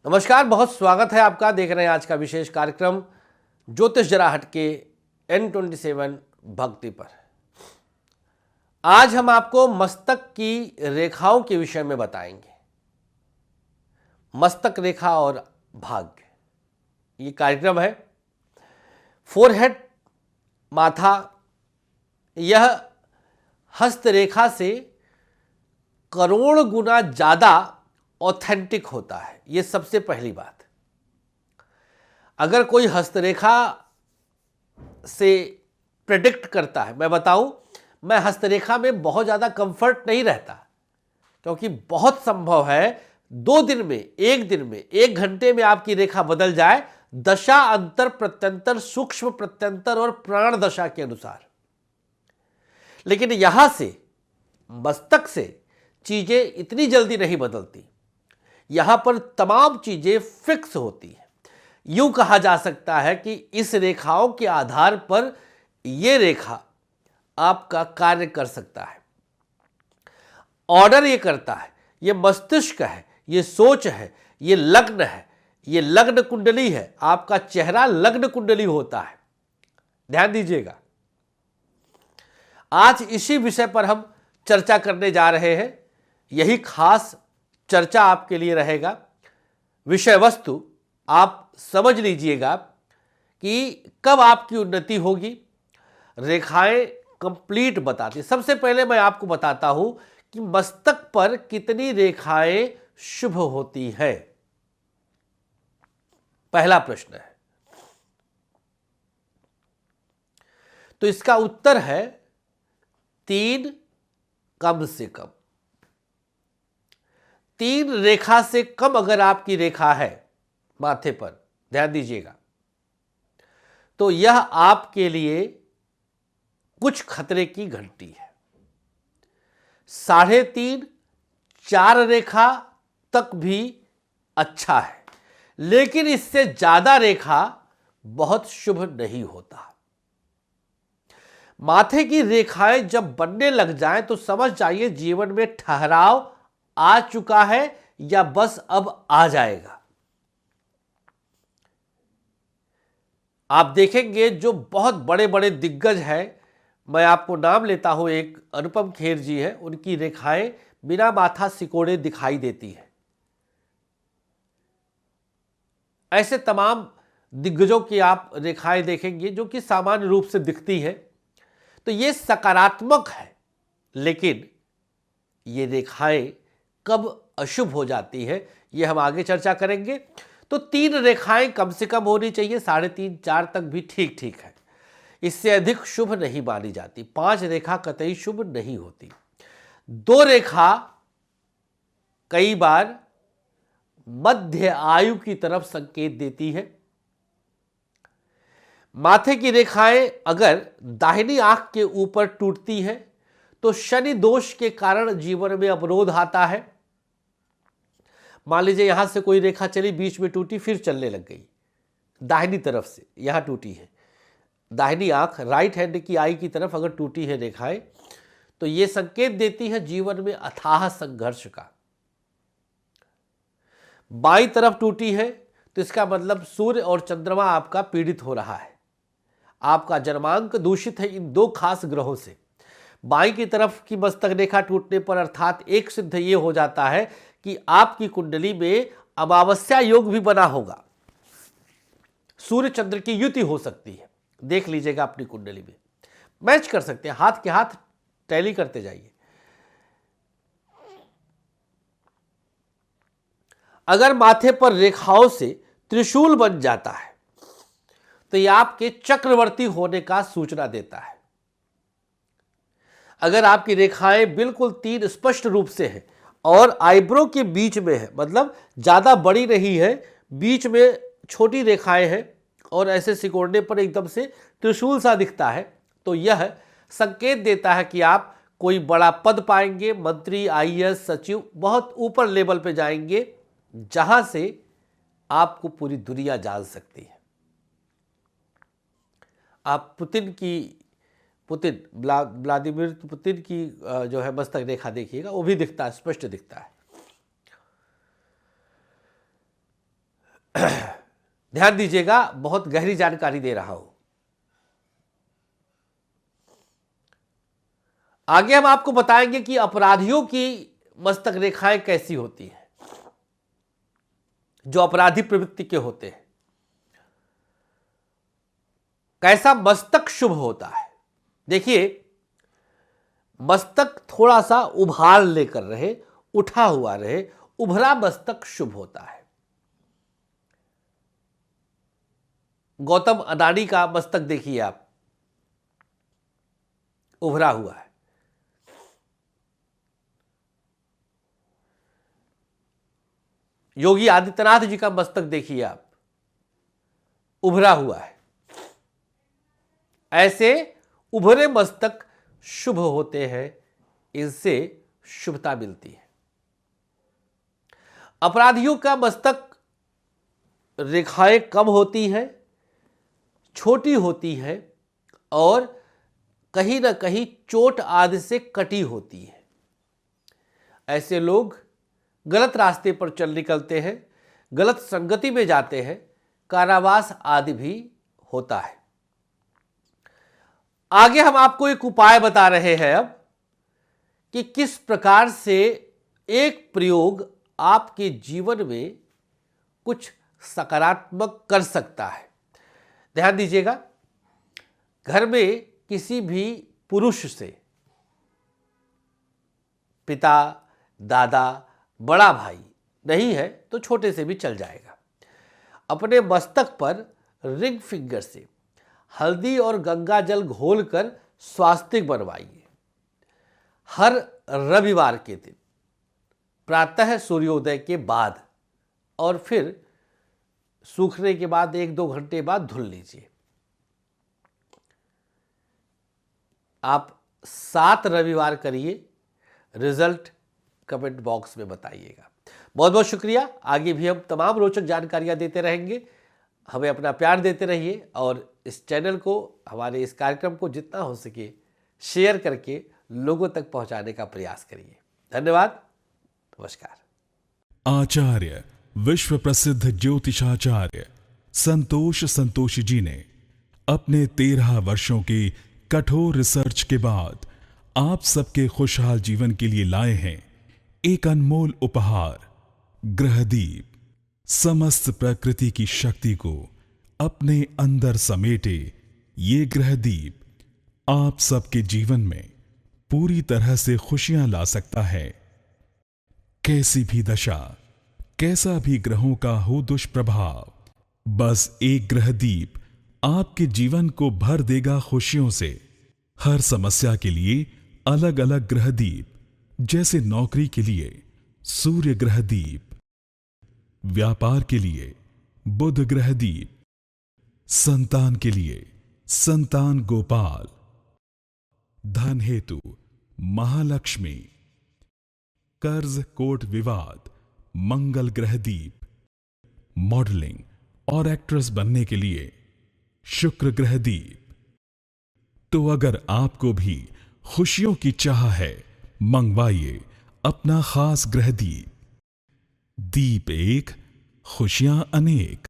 नमस्कार, बहुत स्वागत है आपका। देख रहे हैं आज का विशेष कार्यक्रम ज्योतिष जरा हटके N27 भक्ति पर। आज हम आपको मस्तक की रेखाओं के विषय में बताएंगे। मस्तक रेखा और भाग्य, ये कार्यक्रम है। फोरहेड, माथा, यह हस्तरेखा से करोड़ गुना ज़्यादा ऑथेंटिक होता है। ये सबसे पहली बात। अगर कोई हस्तरेखा से प्रेडिक्ट करता है, मैं बताऊं, मैं हस्तरेखा में बहुत ज़्यादा कंफर्ट नहीं रहता, क्योंकि बहुत संभव है 2 दिन में, 1 दिन में, 1 घंटे में आपकी रेखा बदल जाए, दशा अंतर प्रत्यंतर, सूक्ष्म प्रत्यंतर और प्राण दशा के अनुसार। लेकिन यहां से मस्तक से चीजें इतनी जल्दी नहीं बदलती। यहां पर तमाम चीजें फिक्स होती हैं। यूं कहा जा सकता है कि इस रेखाओं के आधार पर यह रेखा आपका कार्य कर सकता है, ऑर्डर ये करता है। ये मस्तिष्क है, ये सोच है, ये लग्न है, ये लग्न कुंडली है। आपका चेहरा लग्न कुंडली होता है, ध्यान दीजिएगा। आज इसी विषय पर हम चर्चा करने जा रहे हैं। यही खास चर्चा आपके लिए रहेगा। विषय वस्तु आप समझ लीजिएगा कि कब आपकी उन्नति होगी। रेखाएं कंप्लीट बताती। सबसे पहले मैं आपको बताता हूं कि मस्तक पर कितनी रेखाएं शुभ होती हैं। पहला प्रश्न है, तो इसका उत्तर है 3 कम से कम। 3 रेखा से कम अगर आपकी रेखा है माथे पर, ध्यान दीजिएगा, तो यह आपके लिए कुछ खतरे की घंटी है। 3.5 4 रेखा तक भी अच्छा है, लेकिन इससे ज्यादा रेखा बहुत शुभ नहीं होता। माथे की रेखाएं जब बनने लग जाएं तो समझ जाइए जीवन में ठहराव आ चुका है या बस अब आ जाएगा। आप देखेंगे जो बहुत बड़े बड़े दिग्गज हैं, मैं आपको नाम लेता हूं, एक अनुपम खेर जी है, उनकी रेखाएं बिना माथा सिकोड़े दिखाई देती हैं। ऐसे तमाम दिग्गजों की आप रेखाएं देखेंगे जो कि सामान्य रूप से दिखती हैं, तो ये सकारात्मक है। लेकिन ये रेखाएं कब अशुभ हो जाती है, ये हम आगे चर्चा करेंगे। तो 3 रेखाएं कम से कम होनी चाहिए। 3.5 4 तक भी ठीक ठीक है, इससे अधिक शुभ नहीं मानी जाती। 5 रेखा कतई शुभ नहीं होती। 2 रेखा कई बार मध्य आयु की तरफ संकेत देती है। माथे की रेखाएं अगर दाहिनी आंख के ऊपर टूटती है तो शनि दोष के कारण जीवन में अवरोध आता है। मान लीजिए यहां से कोई रेखा चली, बीच में टूटी, फिर चलने लग गई, दाहिनी तरफ से यहां टूटी है, दाहिनी आंख, राइट हैंड की आई की तरफ अगर टूटी है रेखाएं, तो यह संकेत देती है जीवन में अथाह संघर्ष का। बाईं तरफ टूटी है तो इसका मतलब सूर्य और चंद्रमा आपका पीड़ित हो रहा है। आपका जन्मांक दूषित है इन 2 खास ग्रहों से। बाईं की तरफ की मस्तक रेखा टूटने पर अर्थात एक सिद्ध यह हो जाता है कि आपकी कुंडली में अमावस्या योग भी बना होगा। सूर्य चंद्र की युति हो सकती है। देख लीजिएगा अपनी कुंडली में, मैच कर सकते हैं, हाथ के हाथ टैली करते जाइए। अगर माथे पर रेखाओं से त्रिशूल बन जाता है तो यह आपके चक्रवर्ती होने का सूचना देता है। अगर आपकी रेखाएं बिल्कुल 3 स्पष्ट रूप से हैं और आईब्रो के बीच में है, मतलब ज्यादा बड़ी नहीं है, बीच में छोटी रेखाएं हैं और ऐसे सिकोड़ने पर एकदम से त्रिशूल सा दिखता है, तो यह संकेत देता है कि आप कोई बड़ा पद पाएंगे, मंत्री, आईएएस, सचिव, बहुत ऊपर लेवल पे जाएंगे, जहां से आपको पूरी दुनिया जान सकती है। आप व्लादिमीर पुतिन की जो है मस्तक रेखा देखिएगा, वो भी दिखता है, स्पष्ट दिखता है। ध्यान दीजिएगा, बहुत गहरी जानकारी दे रहा हूं। आगे हम आपको बताएंगे कि अपराधियों की मस्तक रेखाएं कैसी होती हैं, जो अपराधी प्रवृत्ति के होते हैं। कैसा मस्तक शुभ होता है? देखिए, मस्तक थोड़ा सा उभार लेकर रहे, उठा हुआ रहे, उभरा मस्तक शुभ होता है। गौतम अडानी का मस्तक देखिए आप, उभरा हुआ है। योगी आदित्यनाथ जी का मस्तक देखिए आप, उभरा हुआ है। ऐसे उभरे मस्तक शुभ होते हैं, इनसे शुभता मिलती है। अपराधियों का मस्तक रेखाएं कम होती हैं, छोटी होती है और कहीं ना कहीं चोट आदि से कटी होती है। ऐसे लोग गलत रास्ते पर चल निकलते हैं, गलत संगति में जाते हैं, कारावास आदि भी होता है। आगे हम आपको एक उपाय बता रहे हैं अब, कि किस प्रकार से एक प्रयोग आपके जीवन में कुछ सकारात्मक कर सकता है। ध्यान दीजिएगा, घर में किसी भी पुरुष से, पिता, दादा, बड़ा भाई नहीं है तो छोटे से भी चल जाएगा, अपने मस्तक पर रिंग फिंगर से हल्दी और गंगा जल घोलकर स्वास्तिक बनवाइए। हर रविवार के दिन प्रातः सूर्योदय के बाद और फिर सूखने के बाद 1-2 घंटे बाद धुल लीजिए। आप 7 रविवार करिए, रिजल्ट कमेंट बॉक्स में बताइएगा। बहुत बहुत शुक्रिया। आगे भी हम तमाम रोचक जानकारियां देते रहेंगे। हमें अपना प्यार देते रहिए और इस चैनल को, हमारे इस कार्यक्रम को जितना हो सके शेयर करके लोगों तक पहुंचाने का प्रयास करिए। धन्यवाद, नमस्कार। आचार्य विश्व प्रसिद्ध ज्योतिषाचार्य संतोषी जी ने अपने 13 वर्षों की कठोर रिसर्च के बाद आप सबके खुशहाल जीवन के लिए लाए हैं एक अनमोल उपहार, ग्रहदीप। समस्त प्रकृति की शक्ति को अपने अंदर समेटे ये ग्रहदीप आप सबके जीवन में पूरी तरह से खुशियां ला सकता है। कैसी भी दशा, कैसा भी ग्रहों का हो दुष्प्रभाव, बस एक ग्रहदीप आपके जीवन को भर देगा खुशियों से। हर समस्या के लिए अलग अलग ग्रहदीप, जैसे नौकरी के लिए सूर्य ग्रहदीप, व्यापार के लिए बुध ग्रहदीप, संतान के लिए संतान गोपाल, धन हेतु महालक्ष्मी, कर्ज कोर्ट विवाद मंगल ग्रहदीप, मॉडलिंग और एक्ट्रेस बनने के लिए शुक्र ग्रहदीप। तो अगर आपको भी खुशियों की चाह है, मंगवाइए अपना खास ग्रहदीप। दीप एक, खुशियां अनेक।